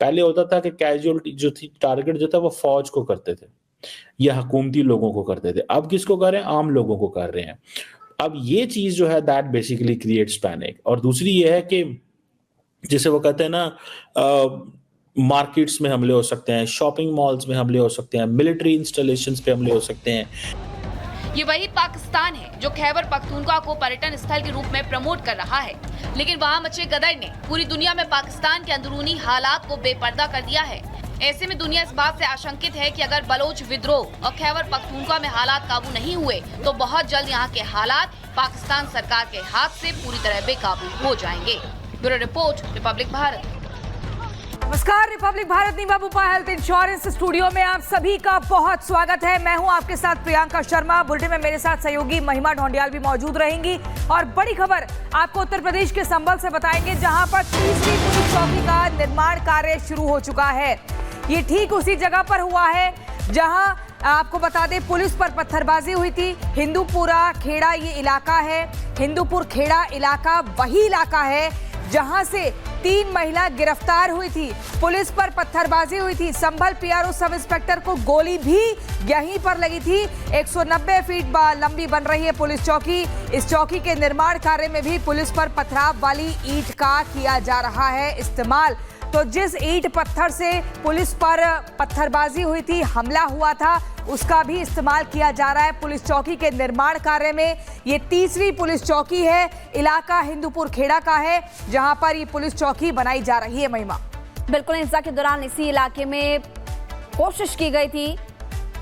पहले होता था कि कैजुअलिटी जो थी, टारगेट जो था वो फौज को करते थे या हुकूमती लोगों को करते थे। अब किसको कर रहे हैं? आम लोगों को कर रहे हैं। अब ये चीज़ जो है दैट बेसिकली क्रिएट्स पैनिक। और दूसरी ये है कि जिसे वो कहते हैं ना, मार्केट्स में हमले हो सकते हैं, शॉपिंग मॉल्स में हमले हो सकते हैं, मिलिट्री इंस्टॉलेशंस पे हमले हो सकते हैं। ये वही पाकिस्तान है जो खैबर पख्तूनख्वा को पर्यटन स्थल के रूप में प्रमोट कर रहा है, लेकिन वहाँ मचे गदर ने पूरी दुनिया में पाकिस्तान के अंदरूनी हालात को बेपर्दा कर दिया है। ऐसे में दुनिया इस बात से आशंकित है कि अगर बलोच विद्रोह और खैबर पख्तूनख्वा में हालात काबू नहीं हुए तो बहुत जल्द यहाँ के हालात पाकिस्तान सरकार के हाथ से पूरी तरह बेकाबू हो जाएंगे। Bureau report, republic Bharat. नमस्कार, republic Bharat Niva Bupa health insurance studio में आप सभी का बहुत स्वागत है। मैं हूं आपके साथ प्रियंका शर्मा। बुलेटिन में मेरे साथ सहयोगी महिमा ढोंडियाल भी मौजूद रहेंगी और बड़ी खबर आपको उत्तर प्रदेश के संभल से बताएंगे, जहां पर तीसरी पुलिस चौकी का निर्माण कार्य शुरू हो चुका है। ये ठीक उसी जगह पर हुआ है जहां आपको बता दें पुलिस पर पत्थरबाजी हुई थी। हिंदूपुरा खेड़ा ये इलाका है। हिंदूपुर खेड़ा इलाका वही इलाका है जहां से 3 महिला गिरफ्तार हुई थी। पुलिस पर पत्थरबाजी हुई थी। संभल पीआरओ सब इंस्पेक्टर को गोली भी यहीं पर लगी थी। 190 फीट लंबी बन रही है पुलिस चौकी। इस चौकी के निर्माण कार्य में भी पुलिस पर पथराव वाली ईंट का किया जा रहा है इस्तेमाल। तो जिस ईंट पत्थर से पुलिस पर पत्थरबाजी हुई थी, हमला हुआ था, उसका भी इस्तेमाल किया जा रहा है पुलिस चौकी के निर्माण कार्य में। ये तीसरी पुलिस चौकी है। इलाका हिंदूपुर खेड़ा का है जहां पर ये पुलिस चौकी बनाई जा रही है। महिमा, बिल्कुल हिंसा के दौरान इसी इलाके में कोशिश की गई थी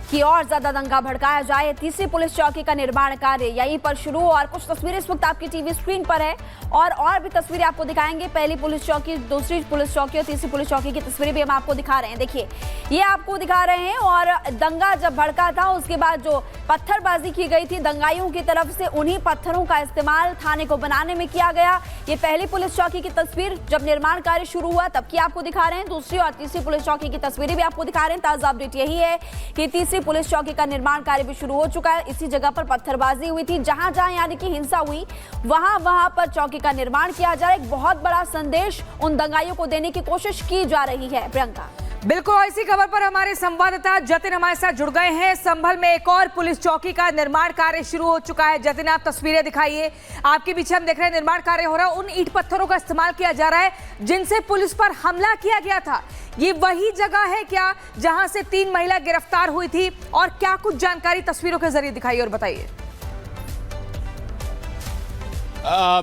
कि और ज्यादा दंगा भड़काया जाए। तीसरी पुलिस चौकी का निर्माण कार्य यहीं पर शुरू। और कुछ तस्वीरें इस वक्त आपकी टीवी स्क्रीन पर है और भी तस्वीरें आपको दिखाएंगे। पहली पुलिस चौकी, दूसरी पुलिस चौकी और तीसरी पुलिस चौकी की तस्वीरें भी हम आपको दिखा रहे हैं। देखिए, ये आपको दिखा रहे हैं। और दंगा जब भड़का था उसके बाद जो पत्थरबाजी की गई थी दंगाइयों की तरफ से, उन्हीं पत्थरों का इस्तेमाल थाने को बनाने में किया गया। ये पहली पुलिस चौकी की तस्वीर जब निर्माण कार्य शुरू हुआ तब की आपको दिखा रहे हैं। दूसरी और तीसरी पुलिस चौकी की तस्वीरें भी आपको दिखा रहे हैं। ताजा अपडेट यही है कि तीसरी पुलिस चौकी का निर्माण कार्य भी शुरू हो चुका है। इसी जगह पर पत्थरबाजी हुई थी, जहां जहां यानी कि हिंसा हुई वहां पर चौकी का निर्माण किया जा रहा है। एक बहुत बड़ा संदेश उन दंगाइयों को देने की कोशिश की जा रही है। प्रियंका, बिल्कुल इसी खबर पर हमारे संवाददाता जतिन हमारे साथ जुड़ गए हैं। संभल में एक और पुलिस चौकी का निर्माण कार्य शुरू हो चुका है। जतिन, आप तस्वीरें दिखाइए। आपके पीछे हम देख रहे हैं निर्माण कार्य हो रहा है। उन ईंट पत्थरों का इस्तेमाल किया जा रहा है जिनसे पुलिस पर हमला किया गया था। ये वही जगह है क्या जहां से 3 महिला गिरफ्तार हुई थी? और क्या कुछ जानकारी तस्वीरों के जरिए दिखाइए और बताइए।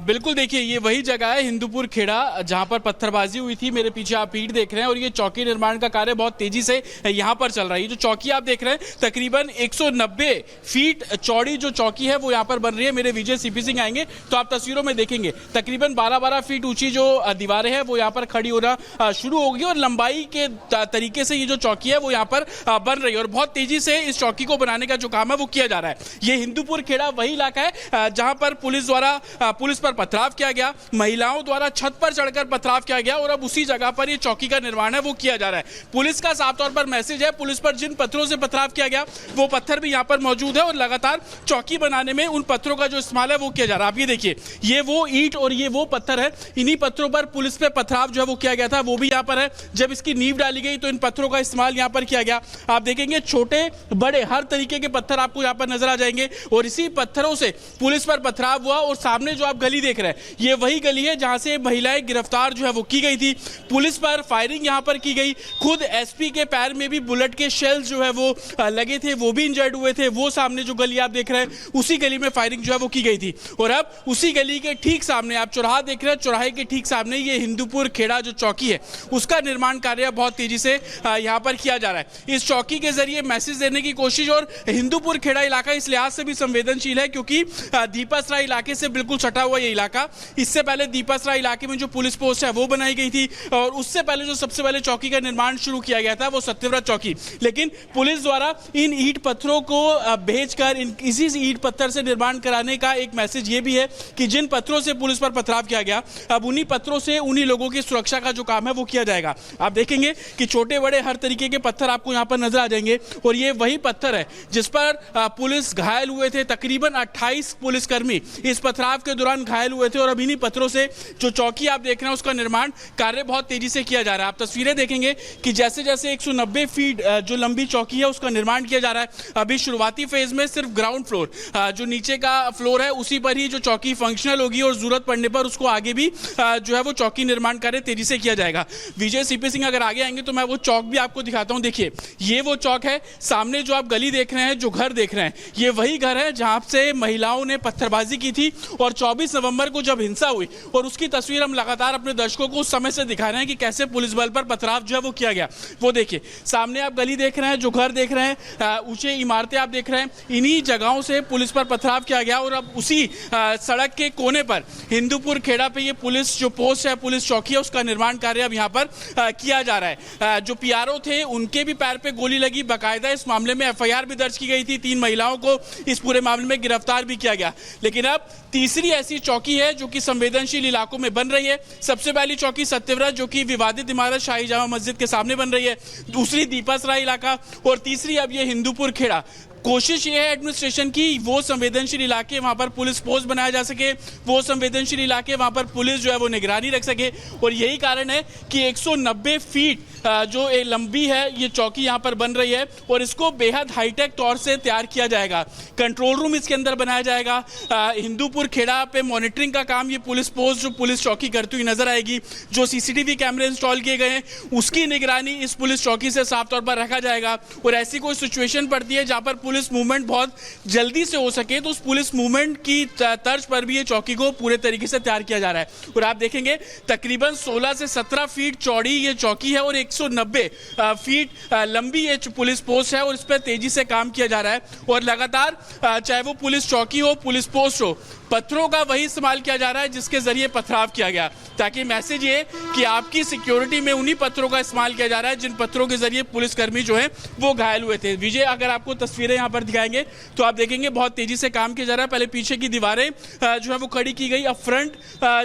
बिल्कुल, देखिए ये वही जगह है हिंदूपुर खेड़ा जहां पर पत्थरबाजी हुई थी। मेरे पीछे आप ईंट देख रहे हैं और ये चौकी निर्माण का कार्य बहुत तेजी से यहां पर चल रहा है। ये जो चौकी आप देख रहे हैं तकरीबन 190 फीट चौड़ी जो चौकी है वो यहां पर बन रही है। मेरे विजय सीपी सिंह आएंगे तो आप तस्वीरों में देखेंगे तकरीबन 12-12 फीट ऊंची जो दीवारें हैं वो यहाँ पर खड़ी होना शुरू होगी और लंबाई के तरीके से ये जो चौकी है वो यहाँ पर बन रही है और बहुत तेजी से इस चौकी को बनाने का जो काम है वो किया जा रहा है। ये हिंदूपुर खेड़ा वही इलाका है जहां पर पुलिस द्वारा पुलिस पर पथराव किया गया, महिलाओं द्वारा छत पर चढ़कर पथराव किया गया और अब उसी जगह पर ये चौकी का निर्माण है वो किया जा रहा है। पुलिस का साफ तौर पर मैसेज है, पुलिस पर जिन पत्थरों से पथराव किया गया वो पत्थर भी यहाँ पर मौजूद है और लगातार चौकी बनाने में उन पत्थरों का जो इस्तेमाल है वो किया जा रहा है। आप ये देखिए, ये वो ईंट और ये वो पत्थर है। इन्हीं पत्थरों पर पुलिस पे पथराव जो है वो किया गया था, वो भी यहाँ पर है। जब इसकी नींव डाली गई तो इन पत्थरों का इस्तेमाल यहाँ पर किया गया। आप देखेंगे छोटे बड़े हर तरीके के पत्थर आपको यहाँ पर नजर आ जाएंगे और इसी पत्थरों से पुलिस पर पथराव हुआ। और सामने जो आप गली देख रहे हैं ये वही गली है जहां से महिलाएं गिरफ्तार जो है वो की गई थी। पुलिस पर फायरिंग यहां पर की गई। खुद एसपी के पैर में भी बुलेट के शेल्स जो है वो लगे थे, वो भी इंजर्ड हुए थे। वो सामने जो गली आप देख रहे हैं उसी गली में फायरिंग जो है वो की गई थी और अब उसी गली के ठीक सामने आप चौराहा देख रहे हैं, चौराहे के ठीक सामने ये हिंदूपुर खेड़ा जो चौकी है उसका निर्माण कार्य बहुत तेजी से यहाँ पर किया जा रहा है। इस चौकी के जरिए मैसेज देने की कोशिश, और हिंदूपुर खेड़ा इलाका इस लिहाज से भी संवेदनशील है क्योंकि दीपासराय इलाके से बिल्कुल सटा हुआ ये इलाका। इससे पहले दीपासराय इलाके में जो पुलिस पोस्ट है वो बनाई गई थी और उससे पहले जो सबसे पहले चौकी का निर्माण शुरू किया गया था वो सत्यव्रत चौकी। लेकिन पुलिस द्वारा इन ईंट पत्थरों को भेजकर इसी ईंट पत्थर से निर्माण कराने का एक मैसेज ये भी है कि जिन पत्थरों से पुलिस पर पथराव किया गया अब उन्हीं पत्थरों से उन्हीं लोगों की सुरक्षा का जो काम है वो किया जाएगा। आप देखेंगे कि छोटे बड़े हर तरीके के पत्थर आपको यहाँ पर नजर आ जाएंगे और ये वही पत्थर है जिस पर पुलिस घायल हुए थे। तकरीबन 28 पुलिसकर्मी इस पथराव के दौरान घायल हुए थे और अब इन्हीं पत्थरों से जो चौकी आप देख रहे हैं उसका निर्माण कार्य बहुत तेजी से किया जा रहा है। आप तस्वीरें देखेंगे कि जैसे जैसे 190 फीट जो लंबी चौकी है उसका निर्माण किया जा रहा है। अभी शुरुआती फेज में सिर्फ ग्राउंड फ्लोर जो नीचे का फ्लोर है उसी पर ही जो चौकी फंक्शनल होगी और जरूरत पड़ने पर उसको आगे भी जो है वो चौकी निर्माण कार्य तेजी से किया जाएगा। विजय सीपी सिंह अगर आगे आएंगे तो मैं वो चौक भी आपको दिखाता हूं। देखिए ये वो चौक है, सामने जो आप गली देख रहे हैं, जो घर देख रहे हैं, ये वही घर है जहां से महिलाओं ने पत्थरबाजी की थी और 24 नवंबर को जब हिंसा हुई और उसकी तस्वीर हम लगातार अपने दर्शकों को उस समय से दिखा रहे हैं कि कैसे पुलिस बल पर पथराव जो है वो किया गया। वो देखिए सामने आप गली देख रहे हैं, जो घर देख रहे हैं, ऊंचे इमारतें आप देख रहे हैं, इन्हीं जगहों से पुलिस पर पथराव किया गया और अब उसी सड़क के कोने पर हिंदूपुर खेड़ा पे ये पुलिस जो पोस्ट है, पुलिस चौकी है, उसका निर्माण कार्य अब यहाँ पर किया जा रहा है। जो पीआरओ थे उनके भी पैर पे गोली लगी, बाकायदा इस मामले में एफआईआर भी दर्ज की गई थी, 3 महिलाओं को इस पूरे मामले में गिरफ्तार भी किया गया। लेकिन अब तीसरी ऐसी चौकी है जो कि संवेदनशील इलाकों में बन रही है। सबसे पहली चौकी सत्यव्रत जो कि विवादित इमारत शाही जामा मस्जिद के सामने बन रही है, दूसरी दीपासराय इलाका और तीसरी अब ये हिंदूपुर खेड़ा। कोशिश ये है एडमिनिस्ट्रेशन की वो संवेदनशील इलाके वहां पर पुलिस पोस्ट बनाया जा सके, वो संवेदनशील इलाके वहां पर पुलिस जो है वो निगरानी रख सके और यही कारण है कि 190 फीट जो लंबी है ये चौकी यहां पर बन रही है और इसको बेहद हाईटेक तौर से तैयार किया जाएगा। कंट्रोल रूम इसके अंदर बनाया जाएगा। हिंदूपुर खेड़ा पे मॉनिटरिंग का काम ये पुलिस पोस्ट जो पुलिस चौकी करती हुई नजर आएगी। जो सीसीटीवी कैमरे इंस्टॉल किए गए हैं उसकी निगरानी इस पुलिस चौकी से साफ तौर पर रखा जाएगा और ऐसी कोई सिचुएशन पड़ती है जहां पर पुलिस मूवमेंट बहुत जल्दी से हो सके तो उस पुलिस मूवमेंट की तर्ज पर भी ये चौकी को पूरे तरीके से तैयार किया जा रहा है। और आप देखेंगे तकरीबन 16 से 17 फीट चौड़ी ये चौकी है और 190 फीट लंबी ये पुलिस पोस्ट है और इस पर तेजी से काम किया जा रहा है और लगातार चाहे वो पुलिस चौकी हो, पुलिस पोस्ट हो, पत्थरों का वही इस्तेमाल किया जा रहा है जिसके जरिए पथराव किया गया, ताकि मैसेज ये कि आपकी सिक्योरिटी में उन्हीं पत्थरों का इस्तेमाल किया जा रहा है जिन पत्थरों के जरिए पुलिसकर्मी जो है वो घायल हुए थे। विजय अगर आपको तस्वीरें यहाँ पर दिखाएंगे तो आप देखेंगे बहुत तेजी से काम किया जा रहा है। पहले पीछे की दीवारें जो है वो खड़ी की गई, अब फ्रंट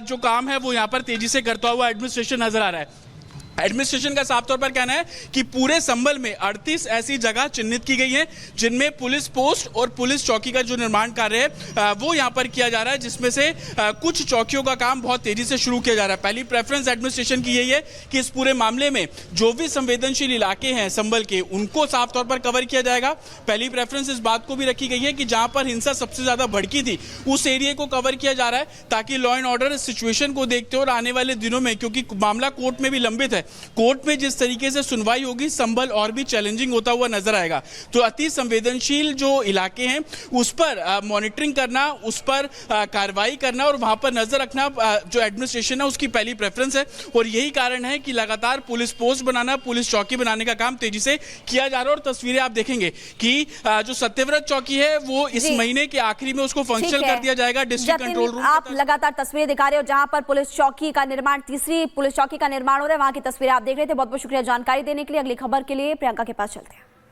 जो काम है वो यहाँ पर तेजी से करता हुआ एडमिनिस्ट्रेशन नजर आ रहा है। एडमिनिस्ट्रेशन का साफ तौर पर कहना है कि पूरे संभल में 38 ऐसी जगह चिन्हित की गई हैं जिनमें पुलिस पोस्ट और पुलिस चौकी का जो निर्माण कार्य है वो यहां पर किया जा रहा है, जिसमें से कुछ चौकियों का काम बहुत तेजी से शुरू किया जा रहा है। पहली प्रेफरेंस एडमिनिस्ट्रेशन की यही है कि इस पूरे मामले में जो भी संवेदनशील इलाके हैं संभल के उनको साफ तौर पर कवर किया जाएगा। पहली प्रेफरेंस इस बात को भी रखी गई है कि जहां पर हिंसा सबसे ज्यादा भड़की थी उस एरिया को कवर किया जा रहा है, ताकि लॉ एंड ऑर्डर सिचुएशन को देखते और आने वाले दिनों में, क्योंकि मामला कोर्ट में भी लंबित है, कोर्ट में जिस तरीके से सुनवाई होगी संभल और भी चैलेंजिंग होता हुआ नजर आएगा। तो अति संवेदनशील जो इलाके हैं उस पर मॉनिटरिंग करना, उस पर कार्रवाई करना और वहां पर नजर रखना जो एडमिनिस्ट्रेशन है उसकी पहली प्रेफरेंस है और यही कारण है कि लगातार पुलिस पोस्ट बनाना, पुलिस चौकी बनाने का काम तेजी से किया जा रहा है। और तस्वीरें आप देखेंगे कि जो सत्यव्रत चौकी है वो इस महीने के आखिरी में उसको फंक्शनल कर दिया जाएगा डिस्ट्रिक्ट कंट्रोल रूम। आप लगातार तस्वीरें दिखा रहे हो जहां पर पुलिस चौकी का निर्माण, तीसरी पुलिस चौकी का निर्माण हो रहा है, वहां की तस्वीरें आप देख रहे थे। बहुत बहुत शुक्रिया जानकारी देने के लिए। अगली खबर के लिए प्रियंका के पास चलते हैं।